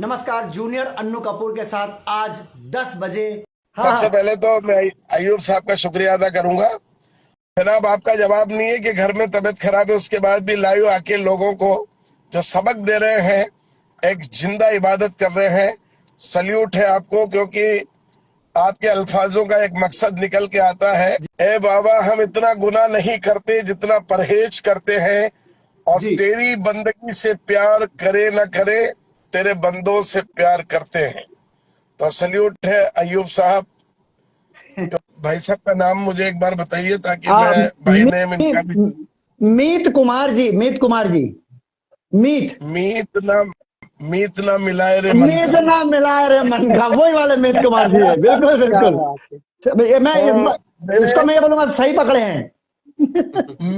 नमस्कार। जूनियर अन्नू कपूर के साथ आज 10 बजे। सबसे पहले तो मैं अयूब साहब का शुक्रिया अदा करूंगा। जनाब, आपका जवाब नहीं है कि घर में तबीयत खराब है उसके बाद भी लाइव आके लोगों को जो सबक दे रहे हैं, एक जिंदा इबादत कर रहे हैं। सल्यूट है आपको, क्योंकि आपके अल्फाजों का एक मकसद निकल के आता है। ए बाबा, हम इतना गुनाह नहीं करते जितना परहेज करते हैं, और जी तेरी बंदगी से प्यार करे न करे, तेरे बंदों से प्यार करते हैं। तो सल्यूट है अयूब साहब। तो भाई साहब का नाम मुझे एक बार बताइए ताकि मैं भाई नेम इनका भी। मीत कुमार जी, मीत कुमार जी, मीत मीत ना मीत ना मिलाए रे मन मीत का। ना मिलाए रे मन का, वही वाले मीत कुमार जी है। बिल्कुल बिल्कुल। मैं तो इसको मेरे मैं ये बोलूंगा, सही पकड़े हैं।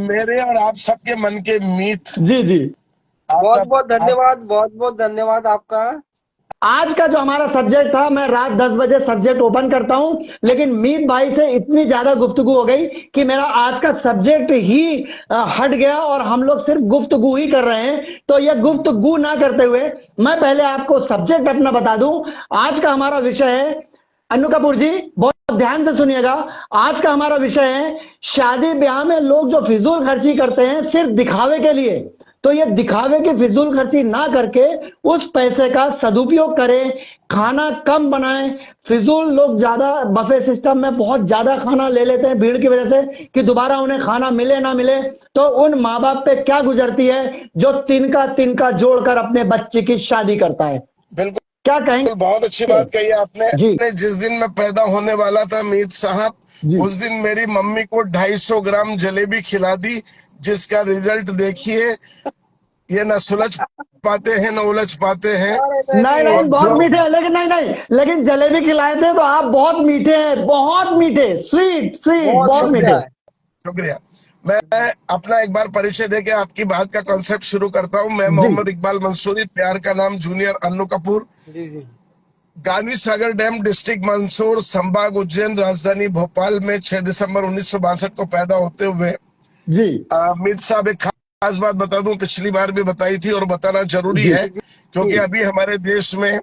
मेरे और आप सबके मन के मीत। जी जी। आपका बहुत बहुत धन्यवाद आपका। आज का जो हमारा सब्जेक्ट था, मैं रात 10 बजे सब्जेक्ट ओपन करता हूं, लेकिन मीत भाई से इतनी ज्यादा गुफ्तगू हो गई कि मेरा आज का सब्जेक्ट ही हट गया और हम लोग सिर्फ गुफ्तगू ही कर रहे हैं। तो यह गुफ्तगू ना करते हुए मैं पहले आपको सब्जेक्ट अपना बता दूं। आज का हमारा विषय है, अन्नू कपूर जी बहुत ध्यान से सुनिएगा। आज का हमारा विषय है, शादी ब्याह में लोग जो फिजूल खर्ची करते हैं सिर्फ दिखावे के लिए, तो ये दिखावे की फिजूल खर्ची ना करके उस पैसे का सदुपयोग करें, खाना कम बनाएं। फिजूल लोग ज्यादा बफे सिस्टम में बहुत ज्यादा खाना ले लेते हैं भीड़ की वजह से कि दोबारा उन्हें खाना मिले ना मिले। तो उन माँ बाप पे क्या गुजरती है जो तिनका तिनका जोड़कर अपने बच्चे की शादी करता है। बिल्कुल क्या कहेंगे? बहुत अच्छी बात कही आपने। जी जिस दिन मैं पैदा होने वाला था मीत साहब, जी। उस दिन मेरी मम्मी को 250 ग्राम जलेबी खिला दी, जिसका रिजल्ट देखिए। ये न सुलझ पाते हैं न उलझ पाते हैं। नहीं नहीं, और बहुत जो मीठे हैं, लेकिन नहीं नहीं, लेकिन जलेबी खिलाए थे तो आप बहुत मीठे हैं, बहुत मीठे, स्वीट स्वीट, बहुत मीठे। शुक्रिया। मैं अपना एक बार परिचय देके आपकी बात का कॉन्सेप्ट शुरू करता हूँ। मैं जी मोहम्मद इकबाल मंसूरी, प्यार का नाम जूनियर अन्नू कपूर। जी जी। गांधी सागर डैम, डिस्ट्रिक्ट मंदसौर, संभाग उज्जैन, राजधानी भोपाल में 6 दिसंबर 1962 को पैदा होते हुए जी अमित साहब, एक खास बात बता दूं, पिछली बार भी बताई थी और बताना जरूरी जी है, क्योंकि अभी हमारे देश में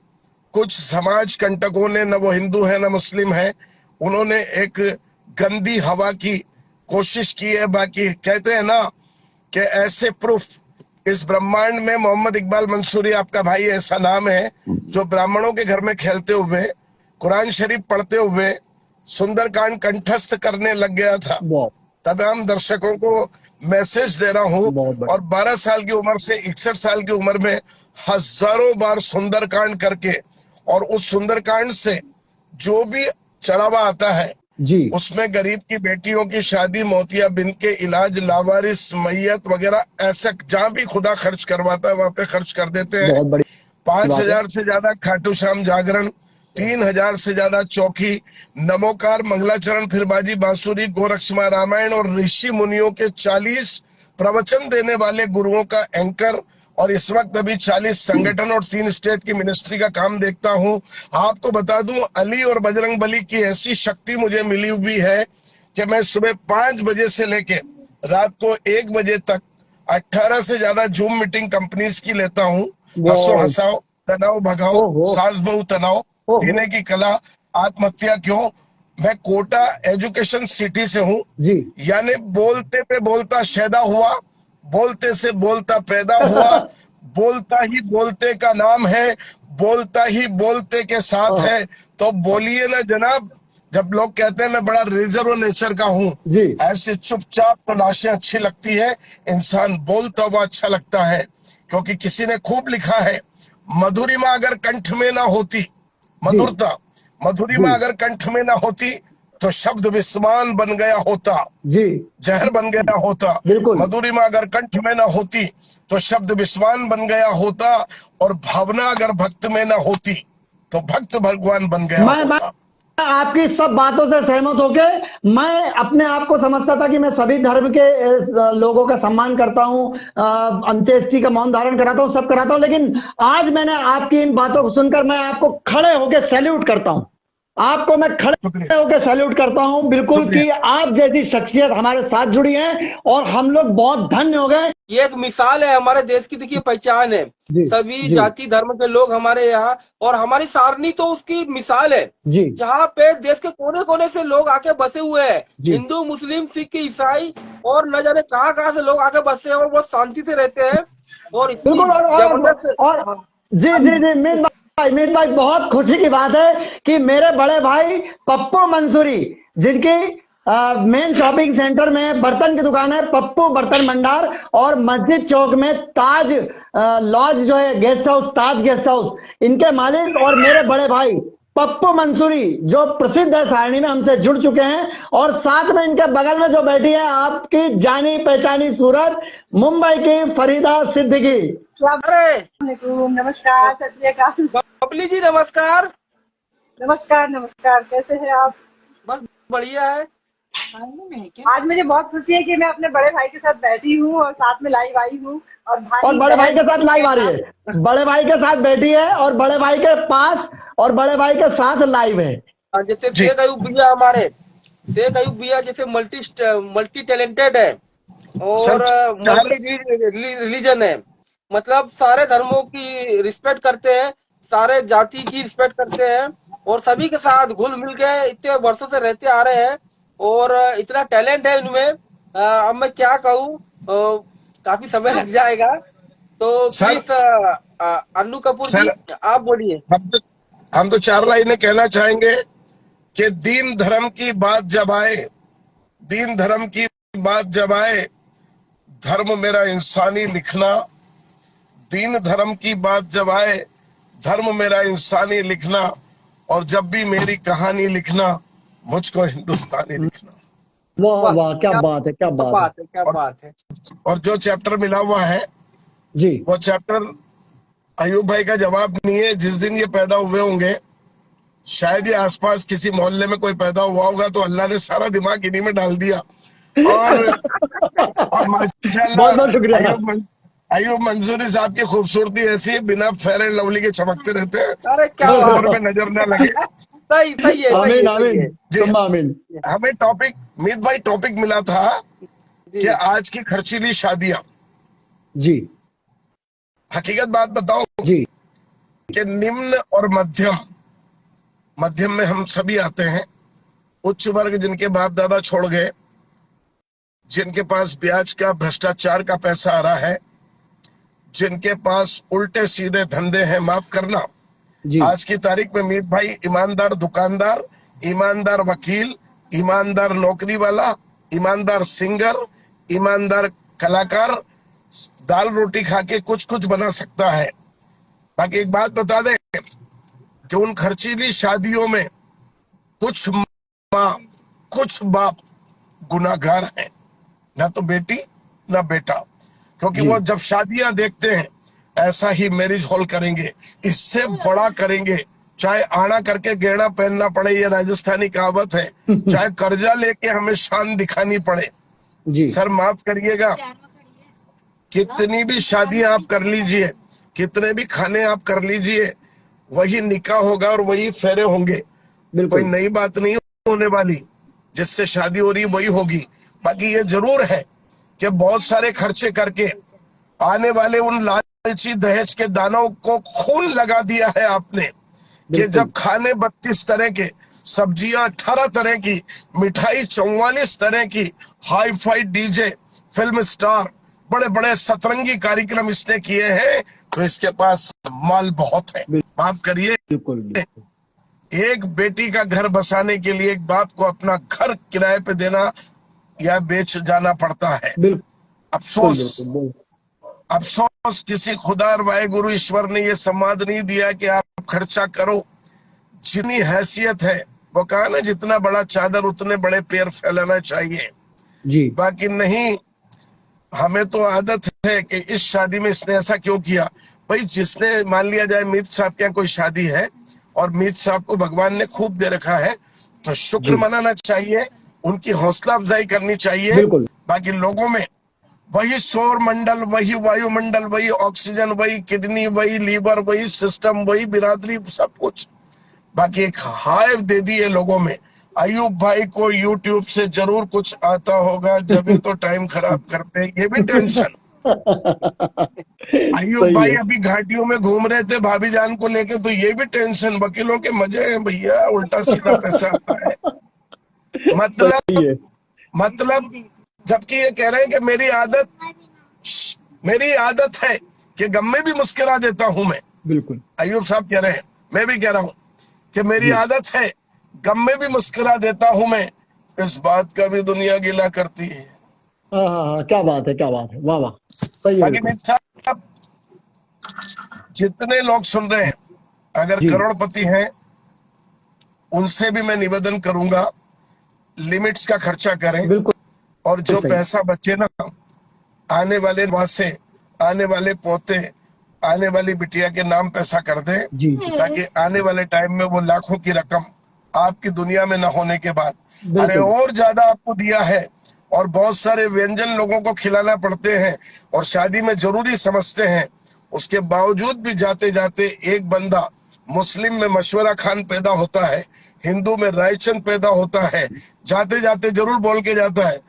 कुछ समाज कंटकों ने, न वो हिंदू है न मुस्लिम है, उन्होंने एक गंदी हवा की कोशिश की है। बाकी कहते हैं ना कि ऐसे प्रूफ इस ब्रह्मांड में मोहम्मद इकबाल मंसूरी आपका भाई ऐसा नाम है जो ब्राह्मणों के घर में खेलते हुए, कुरान शरीफ पढ़ते हुए, सुंदरकांड कंठस्थ करने लग गया था। बहुत तमाम दर्शकों को मैसेज दे रहा हूं, बहुत बढ़िया। और 12 साल की उम्र से 61 साल की उम्र में हजारों बार सुंदरकांड करके, और उस सुंदरकांड से जो भी चढ़ावा आता है जी उसमें गरीब की बेटियों की शादी, मोतियाबिंद के इलाज, लावारिस मैयत वगैरह, ऐसा जहां भी खुदा खर्च करवाता है वहां पे खर्च कर देते हैं। बहुत बड़ी 5000 से ज्यादा खाटू श्याम जागरण, 3000 से ज्यादा चौकी, नमोकार, मंगलाचरण, फिरबाजी, बांसुरी, गोरक्षमा रामायण और ऋषि मुनियों के 40 प्रवचन देने वाले गुरुओं का एंकर, और इस वक्त अभी 40 संगठन और 3 स्टेट की मिनिस्ट्री का काम देखता हूं। आपको बता दूं, अली और बजरंग बली की ऐसी शक्ति मुझे मिली हुई है कि मैं सुबह 5 बजे से लेके रात को 1 बजे तक 18 से ज्यादा जूम मीटिंग कंपनीज की लेता हूं। हंसो बहुत। हंसाओ, तनाव भगाओ, ओहो सास बहू तनाव, ओहो। जीने की कला, आत्महत्या क्यों। मैं कोटा एजुकेशन सिटी से हूँ, जी यानी बोलते पे बोलता शैदा हुआ, बोलते से बोलता पैदा हुआ, बोलता ही बोलते का नाम है, बोलता ही बोलते के साथ है। तो बोलिए ना जनाब। जब लोग कहते हैं मैं बड़ा रिजर्व नेचर का हूँ, जी ऐसे चुपचाप तो लाशें अच्छी लगती है, इंसान बोलता हुआ अच्छा लगता है। क्योंकि किसी ने खूब लिखा है, मधुरिमा अगर कंठ में ना होती, जी मधुरता, मधुरिमा जी अगर कंठ में ना होती तो शब्द विस्मान बन गया होता, जी। जहर बन गया होता। बिल्कुल। मधुरिमा अगर कंठ में ना होती तो शब्द विस्मान बन गया होता, और भावना अगर भक्त में ना होती तो भक्त भगवान बन गया मैं होता। आपकी सब बातों से सहमत होके, मैं अपने आप को समझता था कि मैं सभी धर्म के लोगों का सम्मान करता हूं, अंत्येष्टि का मौन धारण कराता हूं, सब कराता हूं, लेकिन आज मैंने आपकी इन बातों को सुनकर मैं आपको खड़े होकर सैल्यूट करता हूं। आपको मैं खड़े शुक्रिया होकर सैल्यूट करता हूं बिल्कुल कि शुक्रिया। आप जैसी शख्सियत हमारे साथ जुड़ी है और हम लोग बहुत धन्य हो गए। ये एक मिसाल है, हमारे देश की देखिए पहचान है। जी सभी जी जाति धर्म के लोग हमारे यहाँ, और हमारी सारनी तो उसकी मिसाल है, जी जहाँ पे देश के कोने कोने से लोग आके बसे हुए हैं। जी हिंदू, मुस्लिम, सिख, ईसाई, और न जाने कहाँ कहाँ से लोग आके बसे हैं और बहुत शांति से रहते हैं। और इतनी बिल्कुल। जबरदस्त। और जी जी जी मीत भाई बहुत खुशी की बात है कि मेरे बड़े भाई पप्पू मंसूरी, जिनकी मेन शॉपिंग सेंटर में बर्तन की दुकान है, पप्पू बर्तन भंडार, और मस्जिद चौक में ताज लॉज जो है गेस्ट हाउस, ताज गेस्ट हाउस, इनके मालिक और मेरे बड़े भाई पप्पू मंसूरी जो प्रसिद्ध है सारणी में, हमसे जुड़ चुके हैं। और साथ में इनके बगल में जो बैठी है आपकी जानी पहचानी सूरत, मुंबई की फरीदा सिद्दीकी। अरे नमस्कार, सत श्री अकाल। बबली जी नमस्कार। नमस्कार नमस्कार, कैसे हैं आप? बस बढ़िया है। आज मुझे बहुत खुशी है कि मैं अपने बड़े भाई के साथ बैठी हूँ और साथ में लाइव आई हूँ। और और बड़े भाई के साथ लाइव आ रही है, बड़े भाई के साथ बैठी है और बड़े भाई के पास और बड़े भाई के साथ लाइव है। जैसे जी शेख अयूब भैया, हमारे शेख अयूब भैया जैसे मल्टी टैलेंटेड है सर और चार मल्टी रिलीजन है। मतलब सारे धर्मों की रिस्पेक्ट करते हैं, सारे जाति की रिस्पेक्ट करते हैं, और सभी के साथ घुल मिल के इतने वर्षों से रहते आ रहे हैं। और इतना टैलेंट है इनमें, अब मैं क्या कहूँ, काफी समय लग जाएगा। तो sir please Annu Kapoor ji, sir आप बोलिए। हम तो चार लाइनें कहना चाहेंगे कि दीन धर्म की बात जब आए, दीन धर्म की बात जब आए, धर्म मेरा इंसानी लिखना, दीन धर्म की बात जब आए, धर्म मेरा इंसानी लिखना, और जब भी मेरी कहानी लिखना, मुझको हिंदुस्तानी लिखना। वाह वाह, वाह, क्या बात है, क्या बात है। क्या और, बात है। और जो चैप्टर मिला हुआ है जी वो चैप्टर अयूब भाई का जवाब नहीं है। जिस दिन ये पैदा हुए होंगे, शायद ये आसपास किसी मोहल्ले में कोई पैदा हुआ होगा, तो अल्लाह ने सारा दिमाग इन्हीं में डाल दिया। और बहुत बहुत शुक्रिया। माशाल्लाह अयूब मंसूरी साहब की खूबसूरती ऐसी है, बिना फेयर एंड लवली के चमकते रहते हैं, अरे क्या जिससे बात उम्र में नजर ना लगे। सही सही है, सही आमीन है, सही आमीन है। जी तुम आमीन। हमें टॉपिक, मीत भाई टॉपिक मिला था जी कि आज की खर्चीली शादियां। जी हकीकत बात बताऊं जी कि निम्न और मध्यम, मध्यम में हम सभी आते हैं। उच्च वर्ग जिनके बाप दादा छोड़ गए, जिनके पास ब्याज का भ्रष्टाचार का पैसा आ रहा है, जिनके पास उल्टे सीधे धंधे हैं, माफ करना, जी आज की तारीख में मीत भाई ईमानदार दुकानदार, ईमानदार वकील, ईमानदार नौकरी वाला, ईमानदार सिंगर, ईमानदार कलाकार दाल रोटी खा के कुछ कुछ बना सकता है। बाकी एक बात बता दें कि उन खर्चीली शादियों में कुछ माँ, कुछ बाप गुनाहगार हैं, ना तो बेटी ना बेटा, क्योंकि जी वो जब शादियां देखते हैं ऐसा ही मैरिज हॉल करेंगे, इससे बड़ा करेंगे, चाहे आना करके गहना पहनना पड़े, ये राजस्थानी कहावत है, चाहे कर्जा लेके हमें शान दिखानी पड़े। जी सर माफ करिएगा, कितनी भी शादियां आप कर लीजिए, कितने भी खाने आप कर लीजिए, वही निकाह होगा और वही फेरे होंगे। कोई बिल्कुल नई बात नहीं होने वाली, जिससे शादी हो रही वही होगी। बाकी ये जरूर है कि बहुत सारे खर्चे करके आने वाले उन लालची दहेज के दानों को खून लगा दिया है आपने, कि बिल्कुल जब खाने 32 तरह के, सब्जियां 18 तरह की, मिठाई 44 तरह की, hi fi DJ, film star, बड़े बड़े सतरंगी कार्यक्रम इसने किए हैं, तो इसके पास माल बहुत है। माफ करिए, बिल्कुल बिल्कुल एक बेटी का घर बसाने के लिए एक बाप को अपना घर किराए पे देना या बेच जाना पड़ता है। बिल्कुल अफसोस, बिल्कुल अफसोस किसी खुदा और वाहेगुरु ईश्वर ने ये सम्मान नहीं दिया कि आप खर्चा करो। जितनी हैसियत है, वो कहा ना, जितना बड़ा चादर उतने बड़े पैर फैलाना चाहिए। जी बाकी नहीं, हमें तो आदत है कि इस शादी में इसने ऐसा क्यों किया। भाई जिसने, मान लिया जाए मीत साहब के यहाँ कोई शादी है और मीत साहब को भगवान ने खूब दे रखा है, तो शुक्र जी मनाना चाहिए, उनकी हौसला अफजाई करनी चाहिए। बिल्कुल बाकी लोगों में वही सौर मंडल, वही वायुमंडल, वही ऑक्सीजन, वही किडनी, वही लीवर, वही सिस्टम, वही बिरादरी, सब कुछ बाकी एक हाइव दे दी है लोगों में। अयूब भाई को यूट्यूब से जरूर कुछ आता होगा, जब तो टाइम खराब करते हैं, ये भी टेंशन। अयूब सही भाई है। अभी घाटियों में घूम रहे थे भाभी जान को लेके, तो ये भी टेंशन। वकीलों के मजे हैं भैया, उल्टा सीधा पैसा आता है। सही है। मतलब जबकि ये कह रहे हैं कि मेरी आदत है कि गम में भी मुस्कुरा देता हूं मैं। बिल्कुल। अयूब साहब कह रहे हैं, मैं भी कह रहा हूं कि मेरी जी। आदत है, गम में भी मुस्कुरा देता हूं मैं। इस बात का भी दुनिया गिला करती है। हाँ हाँ हाँ, क्या बात है, क्या बात है, वाह वाह, सही है बाकी बिल्कुल। मीत साहब, जितने लोग सुन रहे हैं, अगर जी करोड़पति हैं, उनसे भी मैं निवेदन करूंगा, लिमिट्स का खर्चा करें। बिल्कुल और जो सही। पैसा बचे ना, आने वाले वासे, आने वाले पोते, आने वाली बिटिया के नाम पैसा कर दे, जी ताकि आने वाले टाइम में वो लाखों की रकम आपकी दुनिया में न होने के बाद, अरे बिल्कुल। और ज्यादा आपको दिया है, और बहुत सारे व्यंजन लोगों को खिलाना पड़ते हैं और शादी में जरूरी समझते हैं, उसके बावजूद भी जाते जाते एक बंदा मुस्लिम में मशवरा खान पैदा होता है, हिंदू में रायचंद पैदा होता है, जाते जाते जरूर बोल के जाता है,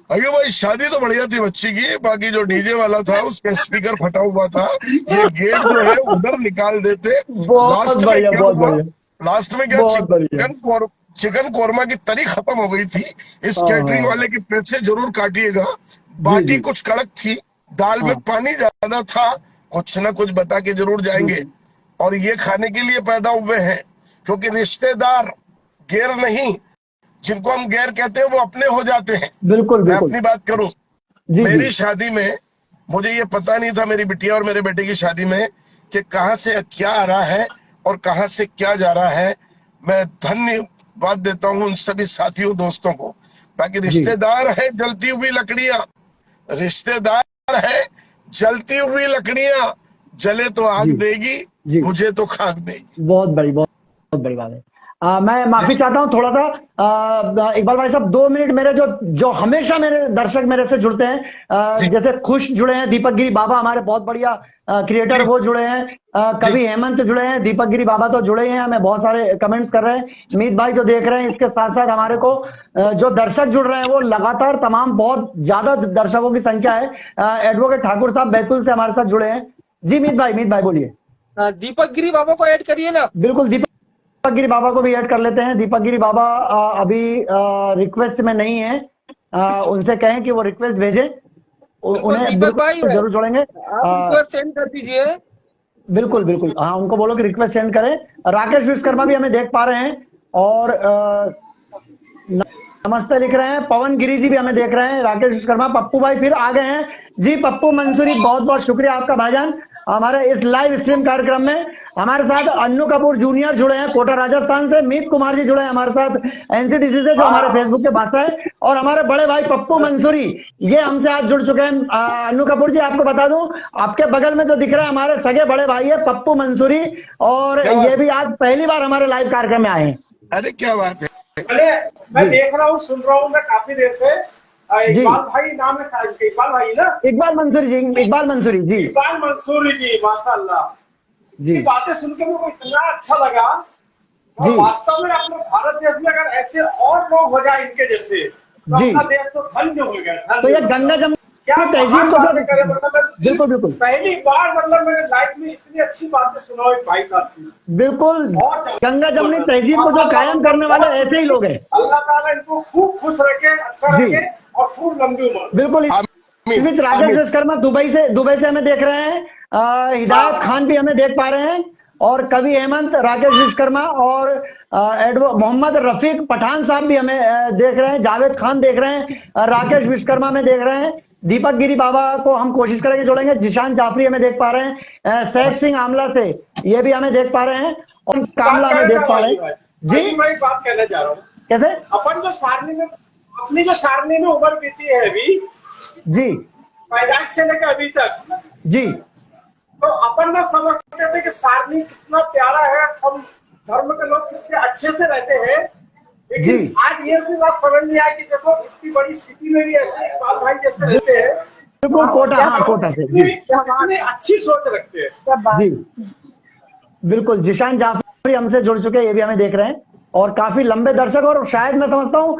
अयो भाई शादी तो बढ़िया थी बच्ची की, बाकी जो डीजे वाला था उसका स्पीकर फटा हुआ था, ये गेट जो है उधर निकाल देते। बहुत लास्ट में बढ़िया, क्या बहुत हुआ, बढ़िया, लास्ट में क्या, बहुत बढ़िया। चिकन कोरमा की तरी खत्म हो गई थी। इस हाँ कैटरिंग हाँ। वाले के पैसे जरूर काटिएगा। जी बाटी जी। कुछ कड़क थी, दाल में हाँ पानी ज्यादा था, कुछ ना कुछ बता के जरूर जाएंगे। और ये खाने के लिए पैदा हुए हैं, क्योंकि रिश्तेदार गैर नहीं, जिनको हम गैर कहते हैं वो अपने हो जाते हैं। बिल्कुल मैं बिल्कुल। अपनी बात करूं, जी जी। मेरी शादी में मुझे ये पता नहीं था, मेरी बिटिया और मेरे बेटे की शादी में, कि कहां से क्या आ रहा है और कहां से क्या जा रहा है। मैं धन्यवाद देता हूं उन सभी साथियों दोस्तों को। बाकी जी रिश्तेदार है जलती हुई लकड़ियां, रिश्तेदार है जलती हुई लकड़ियां, जले तो आग जी देगी, जी। मुझे तो खाक देगी। बहुत बड़ी, बहुत बड़ी बात है। मैं माफी चाहता हूँ थोड़ा सा, इकबाल भाई साहब 2 मिनट, मेरे जो जो हमेशा मेरे दर्शक मेरे से जुड़ते हैं, जी जैसे खुश जुड़े हैं, दीपक गिरी बाबा हमारे बहुत बढ़िया क्रिएटर, जी वो जुड़े हैं, जी कवि हेमंत जुड़े हैं, दीपक गिरी बाबा तो जुड़े ही हैं, हमें बहुत सारे कमेंट्स कर रहे हैं, मीत भाई जो देख रहे हैं, इसके साथ साथ हमारे को जो दर्शक जुड़ रहे हैं वो लगातार तमाम बहुत ज्यादा दर्शकों की संख्या है। एडवोकेट ठाकुर साहब बैतूल से हमारे साथ जुड़े हैं। जी मीत भाई बोलिए। दीपक गिरी बाबा को ऐड करिए ना। बिल्कुल, दीपक गिरी बाबा को भी ऐड कर लेते हैं। दीपक गिरी बाबा अभी रिक्वेस्ट में नहीं है, उनसे कहें कि वो रिक्वेस्ट भेजें, बिल्कुल उन्हें दीपक भाई, बिल्कुल जरूर जोड़ेंगे। आप रिक्वेस्ट सेंड कर दीजिए। बिल्कुल बिल्कुल, हाँ उनको बोलो कि रिक्वेस्ट सेंड करें। राकेश विश्वकर्मा भी हमें देख पा रहे हैं, और नमस्ते लिख रहे हैं। पवन गिरी जी भी हमें देख रहे हैं। राकेश विश्वकर्मा, पप्पू भाई फिर आ गए हैं जी। पप्पू मंसूरी, बहुत बहुत शुक्रिया आपका भाईजान, हमारे इस लाइव स्ट्रीम कार्यक्रम में। हमारे साथ अन्नू कपूर जूनियर जुड़े हैं कोटा राजस्थान से, मीत कुमार जी जुड़े हैं हमारे साथ एनसीडीसी से, जो हमारे फेसबुक के बादशाह है, और हमारे बड़े भाई पप्पू मंसूरी, ये हमसे आज जुड़ चुके हैं। अन्नू कपूर जी, आपको बता दूं, आपके बगल में जो दिख रहा है हमारे सगे बड़े भाई है पप्पू मंसूरी, और क्या बात? ये भी आज पहली बार हमारे लाइव कार्यक्रम में आए हैं। अरे क्या बात है। अरे मैं जी। देख रहा हूँ, सुन रहा हूँ मैं काफी देर से। जी। इकबाल भाई नाम है शायद, इकबाल भाई ना, इकबाल मंसूरी जी, इकबाल मंसूरी जी। इकबाल मंसूरी जी, माशाल्लाह। जी ये बातें सुन के मुझे इतना अच्छा लगा, जी और वास्तव में अपने भारत देश में अगर ऐसे और लोग हो जाए इनके जैसे, तो जी। अपना देश तो धन्य हो गया। तो ये गंगा जमुना क्या तहजीब महान को बातें करे, मतलब बिल्कुल बिल्कुल पहली बार मतलब मेरे लाइफ में इतनी अच्छी बातें सुना एक भाई साहब की। बिल्कुल, गंगा जमुनी तहजीब को जो कायम करने वाले ऐसे ही लोग हैं। अल्लाह ताला इनको खूब खुश रखे, अच्छा जी। रखे, और खूब लंबी उम्र। बिल्कुल। इस बीच राकेश विश्वकर्मा दुबई से हमें देख रहे हैं, हिदायत खान भी हमें देख पा रहे हैं, और कवि हेमंत, राकेश विश्वकर्मा, और मोहम्मद रफीक पठान साहब भी हमें देख रहे हैं, जावेद खान देख रहे हैं, राकेश विश्वकर्मा में देख रहे हैं, दीपक गिरी बाबा को हम कोशिश करेंगे जोड़ेंगे, जिशान जाफरी हमें देख पा रहे हैं, सैफ सिंह आमला से ये भी हमें देख पा रहे हैं, और कामला हमें देख पा रहे हैं। जी मैं एक बात कहना चाह रहा हूँ, कैसे? अपन जो सारणी में, अपनी जो सारणी में उम्र बीती है अभी, जी पैदाइश से लेकर अभी तक, जी तो अपन ना समझते थे कि सारणी कितना प्यारा है, सब धर्म के लोग कितने अच्छे से रहते हैं, लेकिन जी। आज ये भी बात समझ नहीं आया कि देखो इतनी बड़ी सिटी में भी ऐसे इकबाल भाई जैसे रहते हैं, बिल्कुल, कोटा, हाँ कोटा से जी। कितनी अच्छी सोच रखते हैं। जी बिल्कुल, जिशान जाफरी भी हमसे जुड़ चुके हैं, ये भी हमें देख रहे हैं और काफी लंबे दर्शक, और शायद मैं समझता हूँ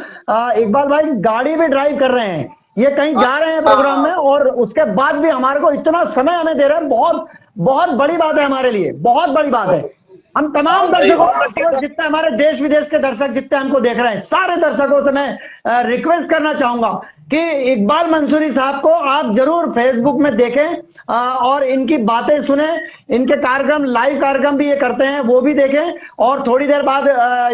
इकबाल भाई गाड़ी भी ड्राइव कर रहे हैं, ये कहीं जा रहे हैं प्रोग्राम में और उसके बाद भी हमारे को इतना समय हमें दे रहे हैं। बहुत बहुत बड़ी बात है हमारे लिए, बहुत बड़ी बात है। हम तमाम दर्शकों को, जितने हमारे देश विदेश के दर्शक जितने हमको देख रहे हैं, सारे दर्शकों से मैं रिक्वेस्ट करना चाहूंगा कि इकबाल मंसूरी साहब को आप जरूर फेसबुक में देखें और इनकी बातें सुने, इनके कार्यक्रम, लाइव कार्यक्रम भी ये करते हैं, वो भी देखें। और थोड़ी देर बाद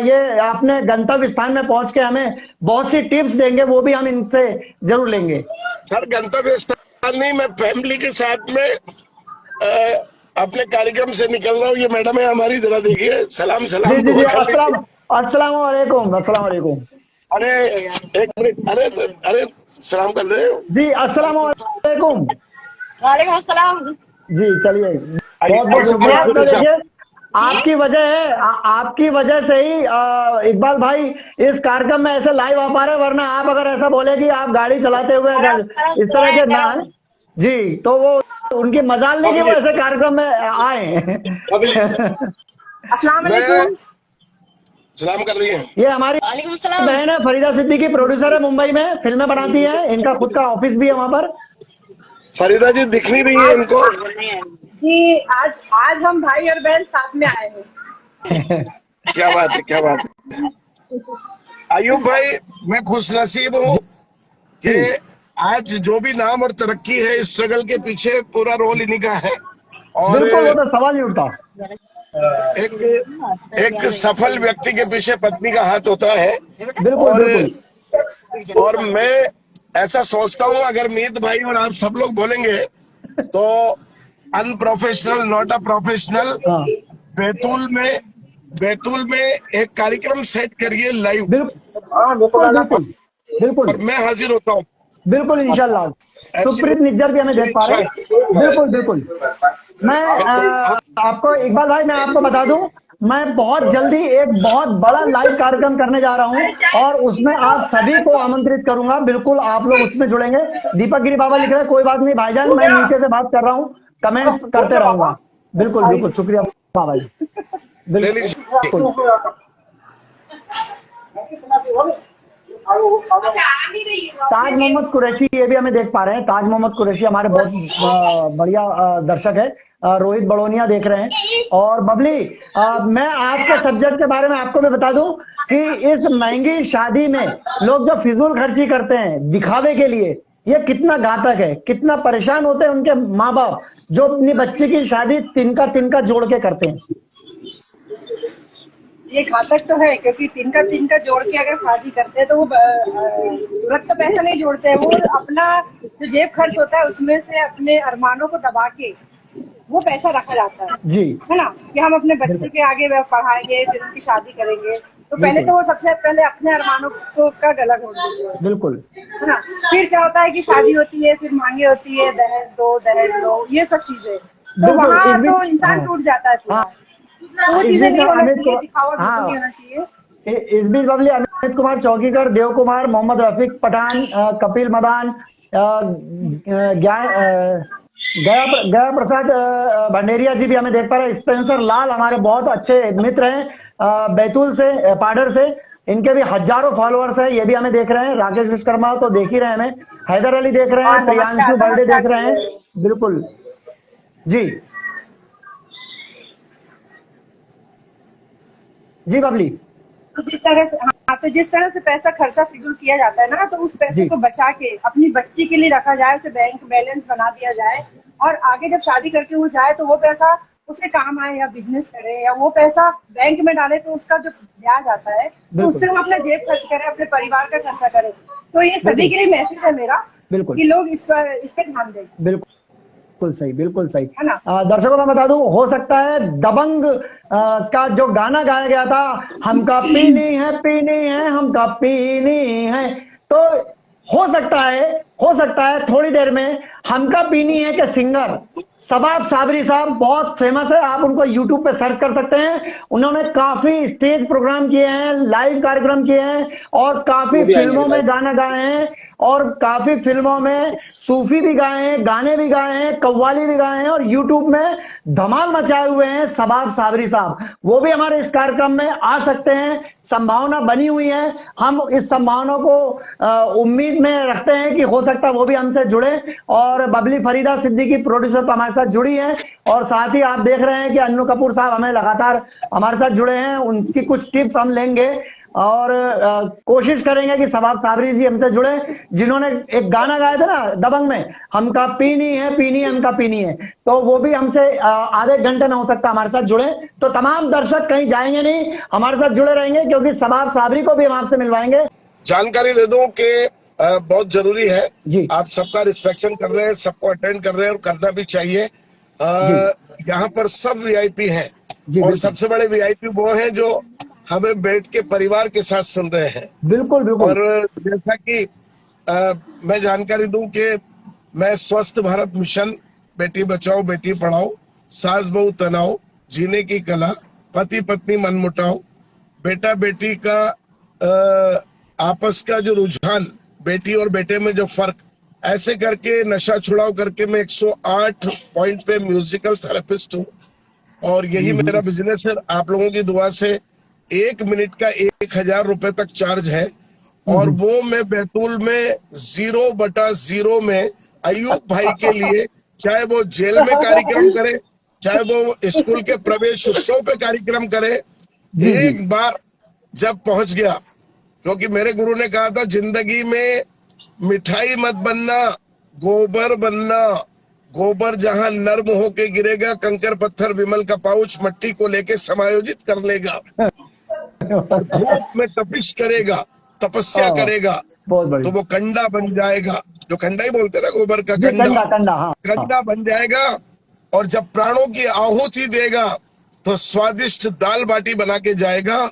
ये अपने गंतव्य स्थान में पहुंच के हमें बहुत सी टिप्स देंगे, वो भी हम इनसे जरूर लेंगे। सर गंतव्य स्थान नहीं, मैं फैमिली के साथ में अपने कार्यक्रम से निकल रहा हूँ। ये मैडम है हमारी, जरा देखिए। सलाम सलाम। जी जी जी, अस्सलाम वालेकुम। अरे एक मिनट, अरे सलाम कर रहे हो जी, अस्सलाम वालेकुम। वालेकुम अस्सलाम। जी चलिए, बहुत बहुत शुक्रिया। तो देखिए, आपकी वजह से ही इकबाल भाई इस कार्यक्रम में ऐसे लाइव आ पा रहे, वरना आप अगर ऐसा बोले कि आप गाड़ी चलाते हुए अगर इस तरह के ना जी, तो वो उनकी मजाल नहीं कि वो ऐसे कार्यक्रम में आए। अस्सलाम वालेकुम। सलाम कर रही है। ये हमारी बहन है फरीदा सिद्दीकी, प्रोड्यूसर है, मुंबई में फिल्में बनाती है, इनका खुद का ऑफिस भी है वहाँ पर। फरीदा जी दिख नहीं रही है इनको। जी आज हम भाई और बहन साथ में आए हैं। क्या बात है, क्या बात है। अयूब भाई, मैं खुशनसीब हूँ कि आज जो भी नाम और तरक्की है, स्ट्रगल के पीछे पूरा रोल इन्हीं का है। और बिल्कुल, वो तो सवाल ही उठता। एक सफल व्यक्ति के पीछे पत्नी का हाथ होता है। बिल्कुल। और मैं ऐसा सोचता हूँ, अगर मीत भाई और आप सब लोग बोलेंगे तो unprofessional not a professional Betul में एक कार्यक्रम सेट करिए लाइव। बिल्कुल और मैं हाजिर होता हूँ। बिल्कुल इंशाल्लाह। सुप्रीत निज्जर भी हमें देख पा रहे हैं। बिल्कुल। मैं आपको इकबाल भाई, मैं आपको बता दूं, मैं बहुत जल्दी एक बहुत बड़ा लाइव कार्यक्रम करने जा रहा हूं और उसमें आप सभी को आमंत्रित करूंगा। बिल्कुल आप लोग उसमें जुड़ेंगे। दीपक गिरी बाबा लिख रहे हैं, कोई बात नहीं भाईजान, मैं नीचे से बात कर रहा हूँ, कमेंट्स करते रहूंगा। बिल्कुल शुक्रिया बाबा जी। बिल्कुल। ताज मोहम्मद कुरैशी, ये भी हमें देख पा रहे हैं। ताज मोहम्मद कुरैशी हमारे बहुत बढ़िया दर्शक है। रोहित बड़ोनिया देख रहे हैं। और बबली, मैं आज के सब्जेक्ट के बारे में आपको भी बता दूं कि इस महंगी शादी में लोग जो फिजूल खर्ची करते हैं दिखावे के लिए, ये कितना घातक है, कितना परेशान होते हैं उनके माँ बाप जो अपनी बच्ची की शादी तिनका जोड़ के करते हैं। ये घातक तो है, क्योंकि तिनका जोड़ के अगर शादी करते हैं तो वो तुरंत तो पैसा नहीं जोड़ते हैं, वो अपना जो जेब खर्च होता है उसमें से अपने अरमानों को दबा के वो पैसा रखा जाता है है ना, कि हम अपने बच्चे के आगे पढ़ाएंगे, फिर उनकी शादी करेंगे। तो पहले तो वो सबसे पहले अपने अरमानों को का गला घोट देते हैं। बिल्कुल, है ना। फिर क्या होता है कि शादी होती है, फिर मांगे होती है, दहेज दो, ये सब चीजें, तो वहाँ तो इंसान टूट जाता है पूरा। वो चीजें नहीं होना चाहिए, दिखावा बिल्कुल नहीं होना चाहिए। इस बीच बबली, अमित कुमार चौकीकर, देव कुमार, मोहम्मद रफीक पठान, कपिल मदान, गया प्रसाद भंडेरिया जी भी हमें देख पा रहे हैं। स्पेंसर लाल हमारे बहुत अच्छे मित्र हैं बैतूल से, पाडर से, इनके भी हजारों फॉलोअर्स हैं, ये भी हमें देख रहे हैं। राकेश विश्वकर्मा तो देख ही रहे हैं हमें, हैदर अली देख रहे हैं, प्रियांशु बर्डे देख रहे हैं। बिल्कुल जी बबली। तो जिस तरह से पैसा खर्चा फिजूल किया जाता है ना, तो उस पैसे को बचा के अपनी बच्ची के लिए रखा जाए, उसे बैंक बैलेंस बना दिया जाए, और आगे जब शादी करके वो जाए तो वो पैसा उसके काम आए, या बिजनेस करे, या वो पैसा बैंक में डाले तो उसका जो ब्याज आता है तो उससे वो अपना जेब खर्च करे, अपने परिवार का खर्चा करे। तो ये सभी के लिए मैसेज है मेरा कि लोग इस पर ध्यान दें। बिल्कुल सही है ना। दर्शकों में बता दूं, हो सकता है दबंग का जो गाना गाया गया था, हमका पीनी है हमका पीनी है, तो हो सकता है थोड़ी देर में हमका पीनी है के सिंगर शबाब साबरी साहब बहुत फेमस है, आप उनको यूट्यूब पे सर्च कर सकते हैं। उन्होंने काफी स्टेज प्रोग्राम किए हैं, लाइव कार्यक्रम किए हैं और काफी फिल्मों में गाना गाए हैं। और काफी फिल्मों में सूफी भी गाए हैं, गाने भी गाए हैं, कव्वाली भी गाए हैं और यूट्यूब में धमाल मचाए हुए हैं शबाब साबरी साहब। वो भी हमारे इस कार्यक्रम में आ सकते हैं, संभावना बनी हुई है। हम इस संभावना को उम्मीद में रखते हैं कि हो सकता है वो भी हमसे जुड़े। और बबली फरीदा सिद्दीकी प्रोड्यूसर तो हमारे साथ जुड़ी है और साथ ही आप देख रहे हैं कि अन्नू कपूर साहब हमें लगातार हमारे साथ जुड़े हैं। उनकी कुछ टिप्स हम लेंगे और कोशिश करेंगे कि शबाब साबरी जी हमसे जुड़े, जिन्होंने एक गाना गाया था ना दबंग में, हमका पीनी है हमका पीनी है, तो वो भी हमसे आधे घंटे में हो सकता है हमारे साथ जुड़े। तो तमाम दर्शक कहीं जाएंगे नहीं, हमारे साथ जुड़े रहेंगे क्योंकि शबाब साबरी को भी हम आपसे मिलवाएंगे। जानकारी दे दूं कि बहुत जरूरी है जी। आप सबका रिस्पेक्शन कर रहे हैं, सबको अटेंड कर रहे हैं और करना भी चाहिए। यहाँ पर सब वीआईपी हैं जी, और बिल्कुल। सबसे बड़े वीआईपी वो हैं जो हमें बैठ के परिवार के साथ सुन रहे हैं। बिल्कुल बिल्कुल। और जैसा कि मैं जानकारी दूं कि मैं स्वस्थ भारत मिशन, बेटी बचाओ बेटी पढ़ाओ, सास बहू तनाव, जीने की कला, पति पत्नी मनमुटाव, बेटा बेटी का आपस का जो रुझान, बेटी और बेटे में जो फर्क, ऐसे करके नशा छुड़ाओ करके मैं 108 पॉइंट पे म्यूजिकल थेरेपिस्ट हूँ और यही मेरा बिजनेस है। आप लोगों की दुआ से 1 मिनट का 1000 रुपए तक चार्ज है और वो मैं बैतूल में 0/0 में अयूब भाई के लिए, चाहे वो जेल में कार्यक्रम करे, चाहे वो स्कूल के प्रवेश उत्सव पे कार्यक्रम करे, एक बार जब पहुंच गया, क्योंकि मेरे गुरु ने कहा था जिंदगी में मिठाई मत बनना, गोबर बनना। गोबर जहां नर्म होके गिरेगा, कंकर पत्थर विमल का पाउच मट्टी को लेके समायोजित कर लेगा और धूप में तपिश करेगा, तपस्या करेगा, बहुत बढ़िया। तो वो कंडा बन जाएगा। जो कंडा ही बोलते ना, गोबर का जी, कंडा, कंडा, हाँ। कंडा बन जाएगा। और जब प्राणों की आहुति देगा तो स्वादिष्ट दाल बाटी बना के जाएगा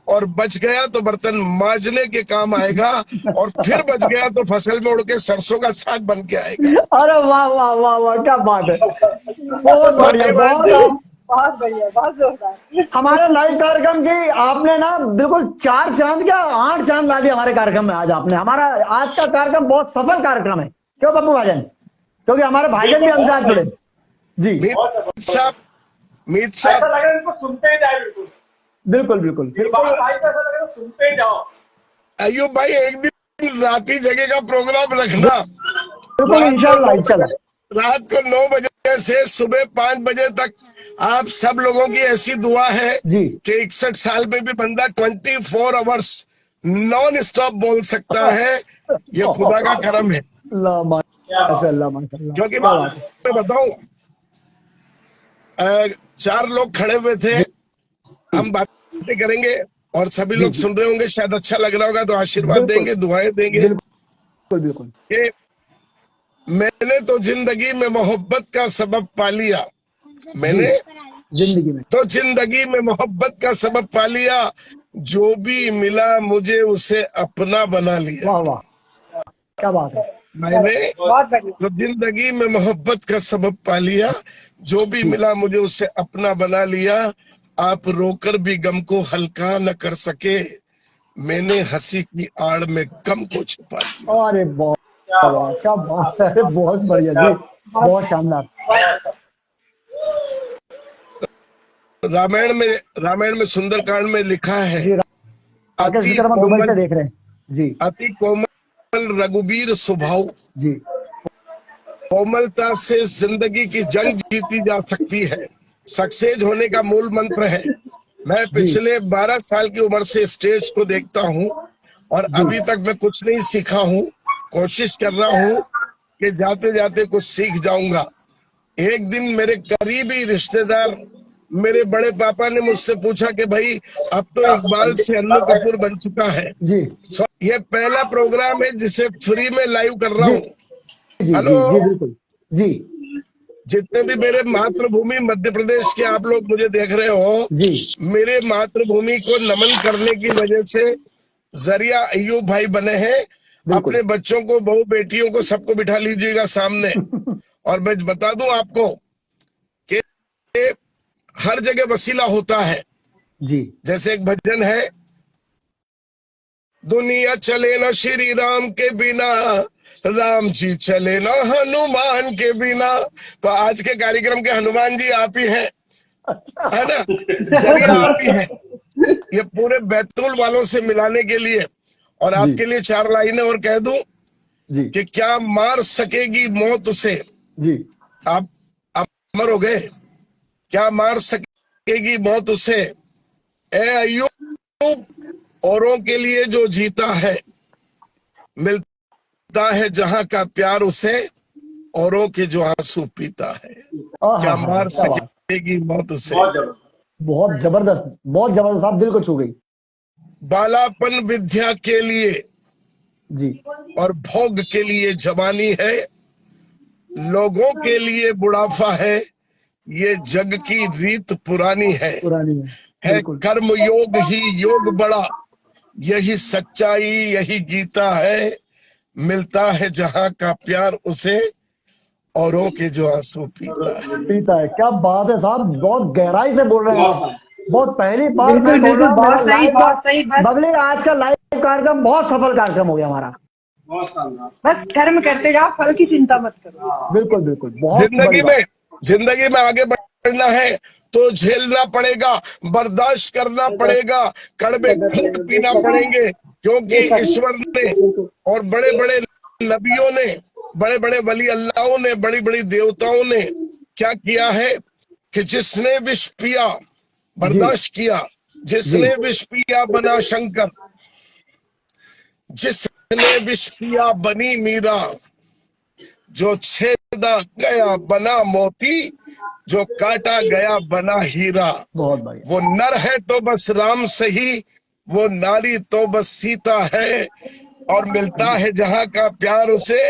और बच गया तो बर्तन मांजने के काम आएगा और फिर बच गया तो फसल में उड़ के सरसों का साग बन के आएगा। अरे वाह वाह वाह वाह, क्या बात है, बहुत बढ़िया, बहुत बढ़िया, बहुत जोरदार। हमारे लाइव कार्यक्रम की आपने ना बिल्कुल 4 चांद क्या 8 चांद ला दिए हमारे कार्यक्रम में। आज आपने हमारा आज का कार्यक्रम बहुत सफल कार्यक्रम है, क्यों पप्पू भाईजान? क्योंकि हमारे भाईजान भी हमसे आज जुड़े। जी मीत ऐसा साहब, लग रहा है इनको सुनते ही जाए। बिल्कुल बिल्कुल बिल्कुल। भाई को ऐसा लग रहा है सुनते ही जाओ। अयूब भाई एक दिन राती जगह का प्रोग्राम रखना, बिल्कुल इंशाल्लाह इंशाल्लाह। रात को 9 बजे से सुबह 5 बजे तक। आप सब लोगों की ऐसी दुआ है जी। कि 61 साल में भी बंदा 24 आवर्स नॉन स्टॉप बोल सकता है, ये खुदा का करम है। माशाल्लाह माशाल्लाह। क्योंकि मैं बताऊं, 4 लोग खड़े हुए थे, हम बातें करेंगे और सभी लोग सुन रहे होंगे, शायद अच्छा लग रहा होगा तो आशीर्वाद देंगे, दुआएं देंगे। बिल्कुल बिल्कुल। कि मैंने तो जिंदगी में मोहब्बत का सबब पा लिया, मैंने जिंदगी में तो जिंदगी में मोहब्बत का सबब पा लिया, जो भी मिला मुझे उसे अपना बना लिया। वाह वाह, क्या बात है। मैंने बहुत बढ़िया। तो जिंदगी में मोहब्बत का सबब पा लिया, जो भी मिला मुझे उसे अपना बना लिया। आप रोकर भी गम को हल्का न कर सके, मैंने हंसी की आड़ में गम को छुपा लिया। अरे बहुत क्या बात है, बहुत बढ़िया जी, बहुत शानदार। रामायण में सुंदरकांड में लिखा है, राकेश विक्रम दुबई से देख रहे हैं जी। अति कोमल रघुबीर स्वभाव, जी। कोमलता से जिंदगी की जंग जीती जा सकती है, सक्सेस होने का मूल मंत्र है। मैं पिछले 12 साल की उम्र से स्टेज को देखता हूँ और अभी तक मैं कुछ नहीं सीखा हूँ। कोशिश कर रहा हूँ कि जाते जाते कुछ सीख जाऊंगा। एक दिन मेरे करीबी रिश्तेदार, मेरे बड़े पापा ने मुझसे पूछा कि भाई अब तो इकबाल से अन्नू कपूर बन चुका है जी। ये पहला प्रोग्राम है जिसे फ्री में लाइव कर रहा हूँ। जी हेलो जी बिल्कुल जी। जितने भी मेरे मातृभूमि मध्य प्रदेश के आप लोग मुझे देख रहे हो जी, मेरे मातृभूमि को नमन करने की वजह से जरिया अयूब भाई बने हैं। अपने बच्चों को, बहू बेटियों को, सबको बिठा लीजिएगा सामने और मैं बता दूं आपको कि हर जगह वसीला होता है। जी। जैसे एक भजन है, दुनिया चले न श्री राम के बिना, राम जी चले न हनुमान के बिना। तो आज के कार्यक्रम के हनुमान जी आप ही हैं, है ना, जरिया आप ही हैं ये पूरे बैतूल वालों से मिलाने के लिए। और आपके लिए 4 लाइनें और कह दूं जी कि क्या मार सकेगी मौत उसे, जी आप अमर हो गए, क्या मार सकेगी मौत उसे, ए अय्यूब औरों के लिए जो जीता है, मिलता है जहां का प्यार उसे, औरों के जो आंसू पीता है। क्या मार सकेगी मौत उसे। बहुत जबरदस्त आप दिल को छू गई। बालापन विद्या के लिए जी और भोग के लिए जवानी है, लोगों के लिए बुढ़ापा है, ये जग की रीत पुरानी है। पुरानी है कर्म योग ही योग बड़ा, यही सच्चाई यही गीता है, मिलता है जहां का प्यार उसे, औरों के जो आंसू पीता है। क्या बात है साहब, बहुत गहराई से बोल रहे हैं आप। बहुत पहली बार बिल्कुल बिल्कुल, बहुत सही। बबली, आज का लाइव कार्यक्रम बहुत सफल कार्यक्रम हो गया हमारा। बस कर्म करते जाओ, फल की चिंता मत करो। बिल्कुल बिल्कुल, बहुत जिंदगी में आगे बढ़ना है तो झेलना पड़ेगा, बर्दाश्त करना पड़ेगा, कड़वे घूंट पीना पड़ेंगे, क्योंकि ईश्वर ने और बड़े बड़े नबियों ने, बड़े बड़े वली अल्लाहों ने, बड़ी बड़ी देवताओं ने क्या किया है कि जिसने विष पिया बर्दाश्त किया, जिसने विष पिया बना शंकर, जिसने विष पिया बनी मीरा, जो छेदा गया बना मोती, जो काटा गया बना हीरा। बहुत बढ़िया। वो नर है तो बस राम सही, वो नारी तो बस सीता है, और मिलता है जहां का प्यार उसे।